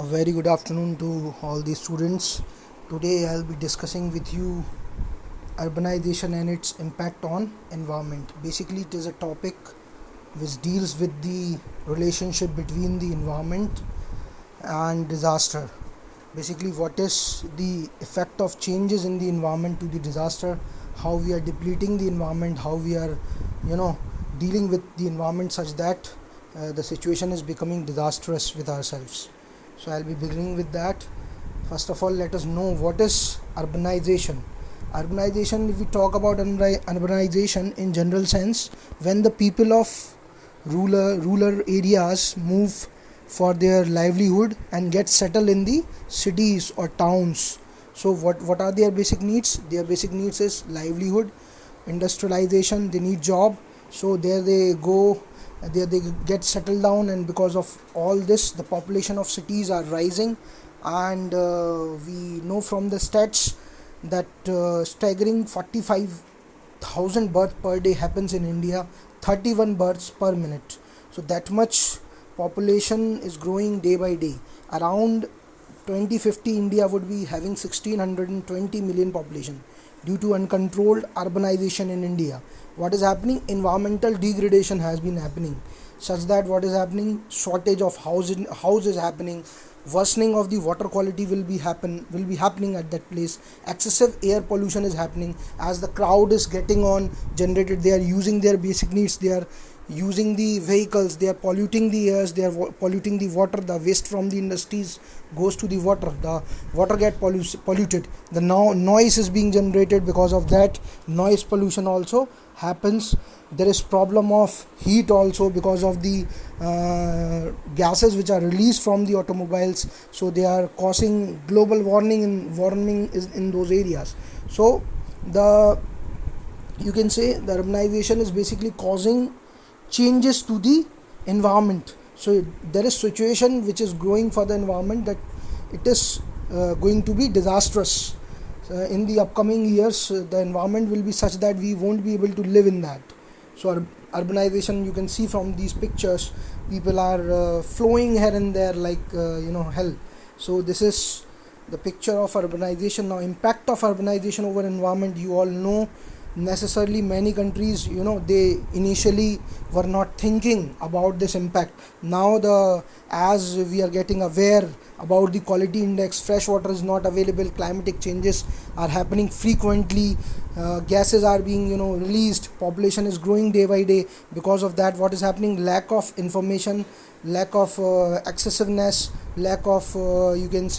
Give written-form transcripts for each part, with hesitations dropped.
A very good afternoon to all the students. Today I'll be discussing with you urbanization and its impact on environment. Basically, it is a topic which deals with the relationship between the environment and disaster. Basically, what is the effect of changes in the environment to the disaster, how we are depleting the environment, how we are, you know, dealing with the environment such that the situation is becoming disastrous with ourselves. So I'll be beginning with that. First of all, let us know what is urbanization. Urbanization, if we talk about urbanization in general sense, when the people of rural areas move for their livelihood and get settled in the cities or towns. So what are their basic needs? Their basic needs is livelihood, industrialization, they need job. So there they go, there they get settled down, and because of all this the population of cities are rising, and we know from the stats that staggering 45,000 births per day happens in India, 31 births per minute. So that much population is growing day by day. Around 2050 India would be having 1620 million population due to uncontrolled urbanization in India. What is happening? Environmental degradation has been happening, such that what is happening? Shortage of houses happening, worsening of the water quality will be happening at that place. Excessive air pollution is happening as the crowd is getting on generated. They are using their basic needs. They are using the vehicles, they are polluting the airs, they are polluting the water. The waste from the industries goes to the water get polluted. The noise is being generated. Because of that, noise pollution also happens. There is problem of heat also because of the gases which are released from the automobiles, so they are causing global warming is in those areas. So you can say the urbanization is basically causing changes to the environment. So there is situation which is growing for the environment that it is going to be disastrous. In the upcoming years, the environment will be such that we won't be able to live in that. So urbanization, you can see from these pictures, people are flowing here and there like hell. So this is the picture of urbanization. Now, impact of urbanization over environment, you all know. Necessarily many countries, they initially were not thinking about this impact. Now as we are getting aware about the quality index, fresh water is not available, climatic changes are happening frequently, gases are being released, population is growing day by day. Because of that, what is happening? Lack of information, lack of excessiveness, lack of you can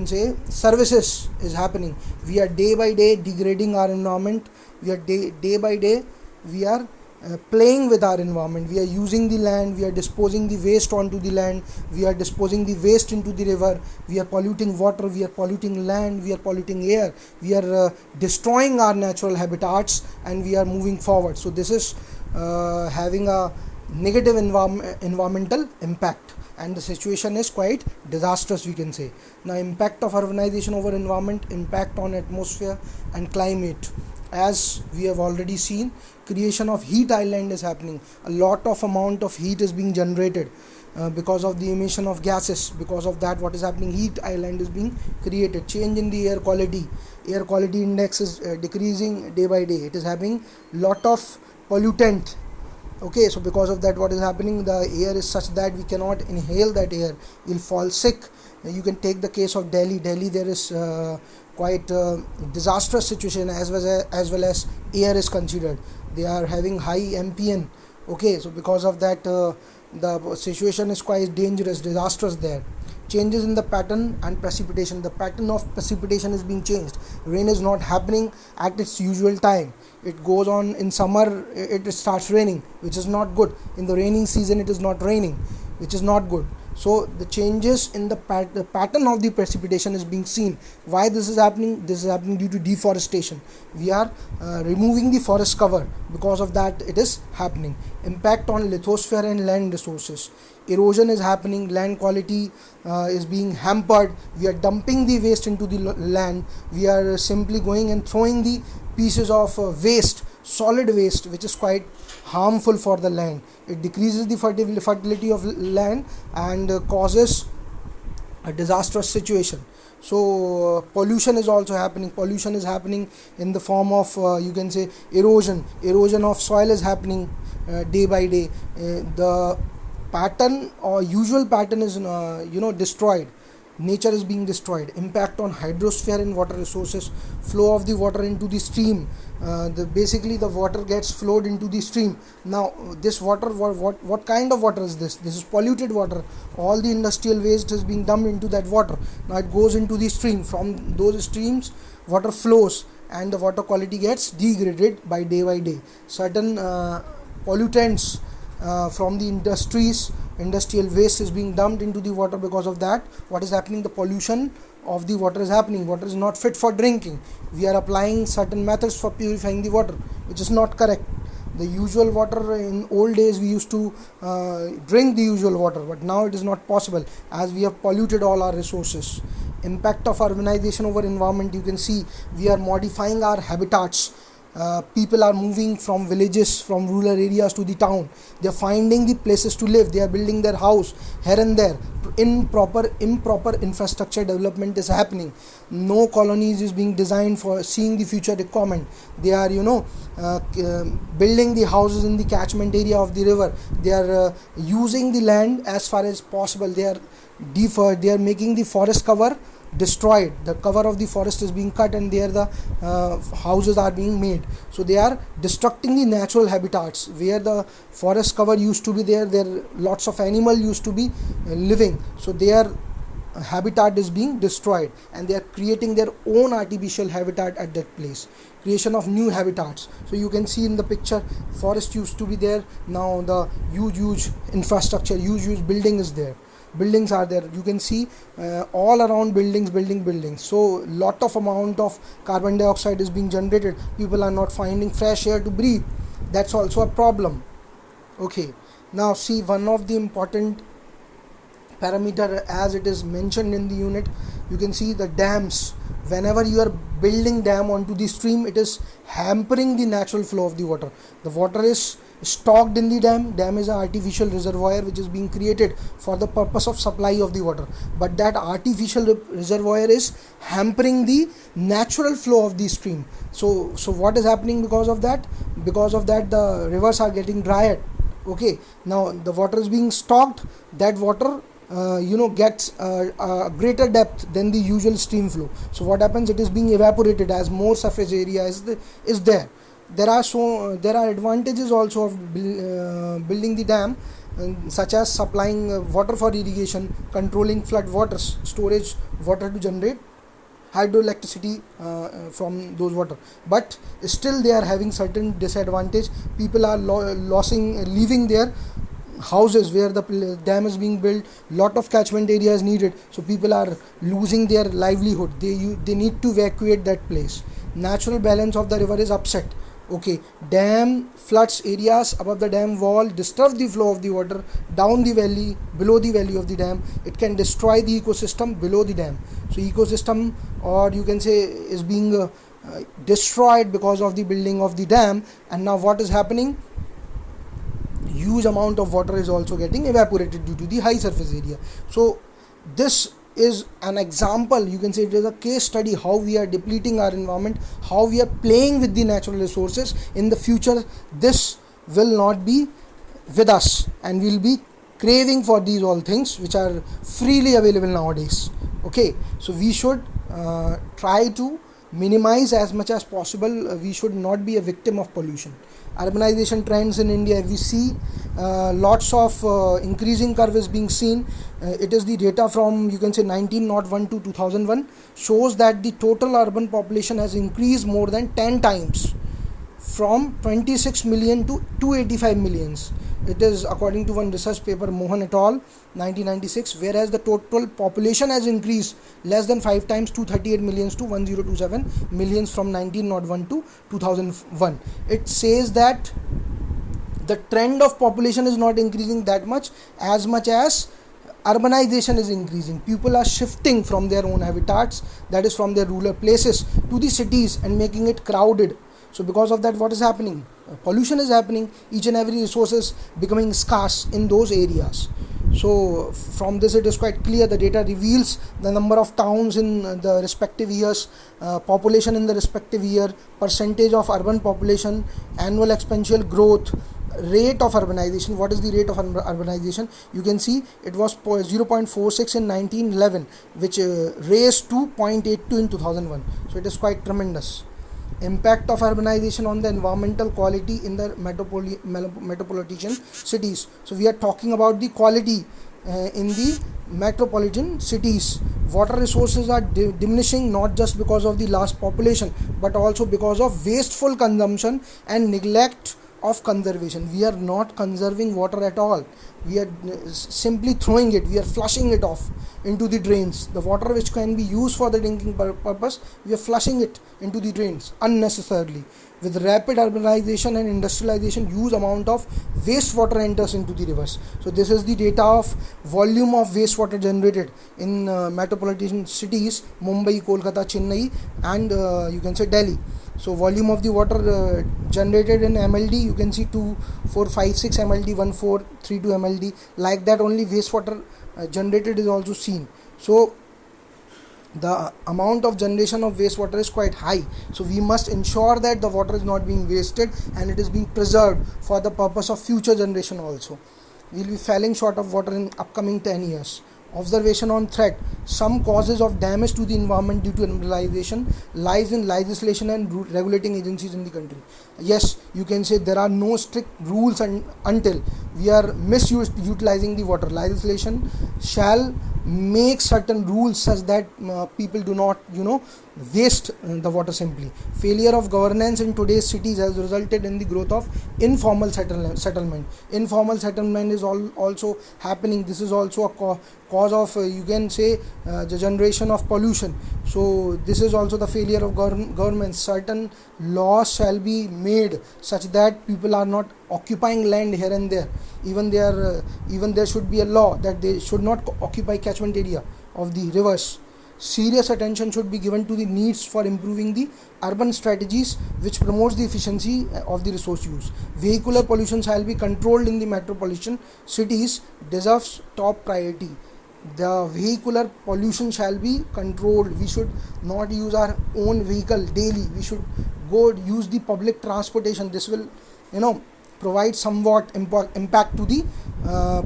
say services is happening. We are day by day degrading our environment. We are day by day we are playing with our environment. We are using the land, we are disposing the waste onto the land, we are disposing the waste into the river, we are polluting water, we are polluting land, we are polluting air, we are destroying our natural habitats, and we are moving forward. So this is having a negative environmental impact, and the situation is quite disastrous, we can say. Now, impact of urbanization over environment, impact on atmosphere and climate. As we have already seen, creation of heat island is happening. A lot of amount of heat is being generated because of the emission of gases. Because of that, what is happening? Heat island is being created. Change in the air quality index is decreasing day by day. It is having lot of pollutant. Okay, so because of that, what is happening? The air is such that we cannot inhale that air, we'll fall sick. You can take the case of Delhi. There is quite disastrous situation as well as air is considered. They are having high MPN. Okay, so because of that, the situation is quite dangerous, disastrous there. Changes in the pattern and precipitation. The pattern of precipitation is being changed. Rain is not happening at its usual time. It goes on in summer, it starts raining, which is not good. In the raining season, it is not raining, which is not good. So the changes in the pattern of the precipitation is being seen. Why this is happening? This is happening due to deforestation. We are removing the forest cover. Because of that, it is happening. Impact on lithosphere and land resources. Erosion is happening, land quality is being hampered. We are dumping the waste into the land. We are simply going and throwing the pieces of waste solid waste, which is quite harmful for the land. It decreases the fertility of land and causes a disastrous situation. So pollution is also happening. Pollution is happening in the form of you can say erosion of soil is happening day by day. The pattern or usual pattern is destroyed. Nature is being destroyed. Impact on hydrosphere and water resources. Flow of the water into the stream. Basically the water gets flowed into the stream. Now this water, what kind of water is this? This is polluted water. All the industrial waste is being dumped into that water. Now it goes into the stream. From those streams water flows and the water quality gets degraded by day. Certain pollutants from the industrial waste is being dumped into the water. Because of that, what is happening? The pollution of the water is happening. Water is not fit for drinking. We are applying certain methods for purifying the water, which is not correct. The usual water, in old days we used to drink the usual water, but now it is not possible as we have polluted all our resources. Impact of urbanization over environment. You can see we are modifying our habitats. People are moving from villages, from rural areas to the town. They are finding the places to live. They are building their house here and there. Improper infrastructure development is happening. No colonies is being designed for seeing the future requirement. They are building the houses in the catchment area of the river. They are using the land as far as possible. They are making the forest cover destroyed. The cover of the forest is being cut and there the houses are being made. So they are destructing the natural habitats where the forest cover used to be there. Lots of animal used to be living. So their habitat is being destroyed and they are creating their own artificial habitat at that place. Creation of new habitats. So you can see in the picture, forest used to be there. Now the huge infrastructure, huge building is there. Buildings are there. You can see all around buildings. So lot of amount of carbon dioxide is being generated. People are not finding fresh air to breathe. That's also a problem. Okay, now see, one of the important parameter, as it is mentioned in the unit, you can see the dams. Whenever you are building dam onto the stream, it is hampering the natural flow of the water. The water is stocked in the dam is an artificial reservoir which is being created for the purpose of supply of the water, but that artificial reservoir is hampering the natural flow of the stream. So what is happening because of that? The rivers are getting dried. Okay, now the water is being stocked. That water gets a greater depth than the usual stream flow. So what happens? It is being evaporated as more surface area is there. There are advantages also of building the dam, such as supplying water for irrigation, controlling flood waters, storage water to generate hydroelectricity from those water. But still they are having certain disadvantage. People are leaving their houses where the dam is being built. Lot of catchment area is needed, so people are losing their livelihood. They need to evacuate that place. Natural balance of the river is upset. Okay, dam floods areas above the dam wall, disturb the flow of the water down the valley, below the valley of the dam. It can destroy the ecosystem below the dam. So ecosystem, or you can say, is being destroyed because of the building of the dam. And now what is happening? Huge amount of water is also getting evaporated due to the high surface area. So this is an example, you can say it is a case study, how we are depleting our environment, how we are playing with the natural resources. In the future this will not be with us and we will be craving for these all things which are freely available nowadays. Okay, so we should try to minimize as much as possible. We should not be a victim of pollution. Urbanization trends in India, we see lots of increasing curve is being seen. It is the data from, you can say, 1901 to 2001 shows that the total urban population has increased more than 10 times, from 26 million to 285 millions. It is according to one research paper, Mohan et al., 1996, whereas the total population has increased less than 5 times, 238 millions to 1027 millions from 1901 to 2001. It says that the trend of population is not increasing that much as urbanization is increasing. People are shifting from their own habitats, that is from their rural places, to the cities and making it crowded. So because of that, what is happening? Pollution is happening. Each and every resource is becoming scarce in those areas. So from this it is quite clear, the data reveals the number of towns in the respective years, population in the respective year, percentage of urban population, annual exponential growth, rate of urbanization. What is the rate of urbanization? You can see it was 0.46 in 1911, which raised to 0.82 in 2001. So it is quite tremendous. Impact of urbanization on the environmental quality in the metropolitan cities. So we are talking about the quality in the metropolitan cities. Water resources are diminishing, not just because of the lost population, but also because of wasteful consumption and neglect of conservation. We are not conserving water at all. We are simply throwing it, we are flushing it off into the drains. The water which can be used for the drinking purpose, we are flushing it into the drains unnecessarily. With rapid urbanization and industrialization, huge amount of wastewater enters into the rivers. So this is the data of volume of wastewater generated in metropolitan cities: Mumbai, Kolkata, Chennai, and you can say Delhi. So volume of the water generated in MLD, you can see 2456 MLD, 1432 MLD. Like that, only wastewater generated is also seen. So the amount of generation of wastewater is quite high. So we must ensure that the water is not being wasted and it is being preserved for the purpose of future generation also. We will be falling short of water in upcoming 10 years. Observation on threat: some causes of damage to the environment due to urbanization lies in legislation and regulating agencies in the country. Yes, you can say there are no strict rules until we are misutilizing the water. Legislation shall make certain rules such that people do not waste the water simply. Failure of governance in today's cities has resulted in the growth of informal settlement. Informal settlement is also happening. This is also a cause of you can say the generation of pollution. So this is also the failure of governments. Certain laws shall be made such that people are not occupying land here and there. Even there should be a law that they should not occupy catchment area of the rivers. Serious attention should be given to the needs for improving the urban strategies which promotes the efficiency of the resource use. Vehicular pollution shall be controlled in the metropolitan cities, deserves top priority. The vehicular pollution shall be controlled. We should not use our own vehicle daily. We should go use the public transportation. This will provide somewhat impact to the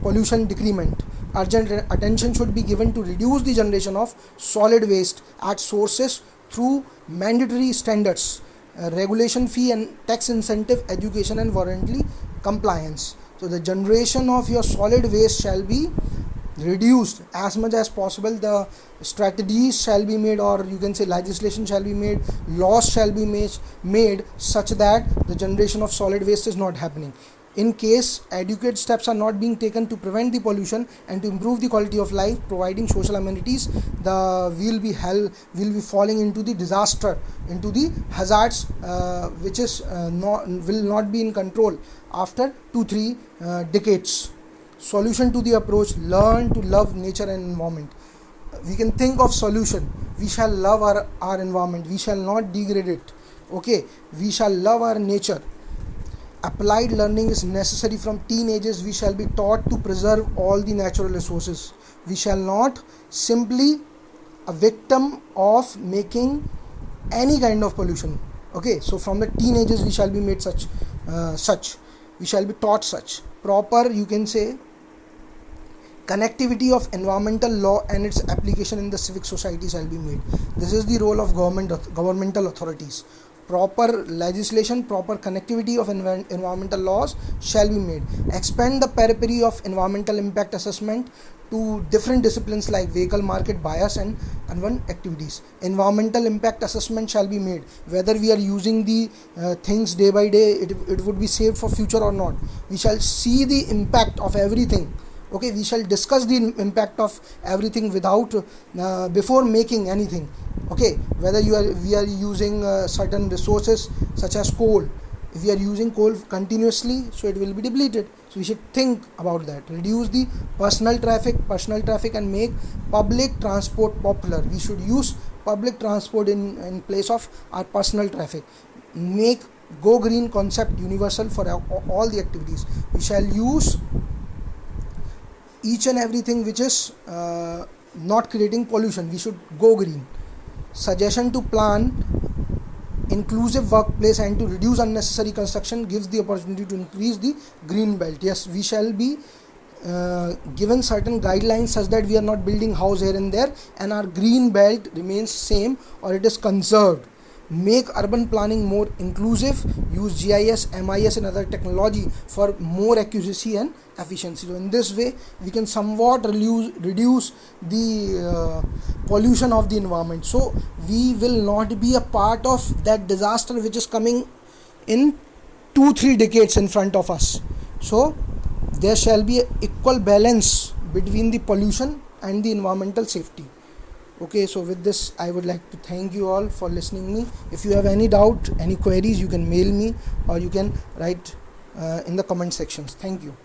pollution decrement. Urgent attention should be given to reduce the generation of solid waste at sources through mandatory standards, regulation fee and tax incentive, education and voluntary compliance. So the generation of your solid waste shall be reduced as much as possible. The strategies shall be made, or you can say legislation shall be made, laws shall be made such that the generation of solid waste is not happening. In case adequate steps are not being taken to prevent the pollution and to improve the quality of life, providing social amenities, will be falling into the disaster, into the hazards which is will not be in control after 2-3 decades. Solution to the approach: learn to love nature and environment. We can think of solution. We shall love our environment. We shall not degrade it. Okay, we shall love our nature. Applied learning is necessary from teenagers. We shall be taught to preserve all the natural resources. We shall not simply a victim of making any kind of pollution. Okay, so from the teenagers we shall be made such. We shall be taught such. Proper, you can say, connectivity of environmental law and its application in the civic society shall be made. This is the role of governmental authorities. Proper legislation, proper connectivity of environmental laws shall be made. Expand the periphery of environmental impact assessment to different disciplines like vehicle market, bias and urban activities. Environmental impact assessment shall be made. Whether we are using the things day by day, it would be saved for future or not. We shall see the impact of everything. Okay, we shall discuss the impact of everything without before making anything. Okay, whether we are using certain resources such as coal. If we are using coal continuously, so it will be depleted. So we should think about that. Reduce the personal traffic and make public transport popular. We should use public transport in place of our personal traffic. Make go green concept universal for all the activities. We shall use each and everything which is not creating pollution. We should go green. Suggestion to plan inclusive workplace and to reduce unnecessary construction gives the opportunity to increase the green belt. Yes, we shall be given certain guidelines such that we are not building house here and there and our green belt remains same or it is conserved. Make urban planning more inclusive, use GIS, MIS and other technology for more accuracy and efficiency. So in this way we can somewhat reduce the pollution of the environment. So we will not be a part of that disaster which is coming in 2-3 decades in front of us. So there shall be an equal balance between the pollution and the environmental safety. Okay, so with this I would like to thank you all for listening me. If you have any doubt, any queries, you can mail me or you can write in the comment sections. Thank you.